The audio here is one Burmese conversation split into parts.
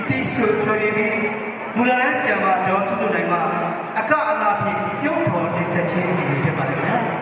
တီးဆိုထွေပြီးမူလနဲ့ဆရာမဒေါ်စုစုနိုင်မှာအကအလားဖြင့်ပြုတ်ပေါ်တင်ဆက်ခြင်းစီစဉ်ဖြစ်ပါတယ်ခင်ဗျာ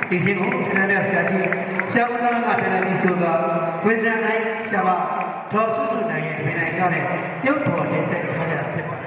ဒီချင်းကိုခဏနဲ့ဆရာကြီးဆရာဦးသားကပြန်လာပြီးဆိုတော့ဝိဇ္ဇာအိုင်ဆရာမဒေါ်စုစုနိုင်ရဲ့တပည့်နိုင်ကလည်းပြုတ်တော်တင်ဆက်ထားကြတာဖြစ်ပါတယ်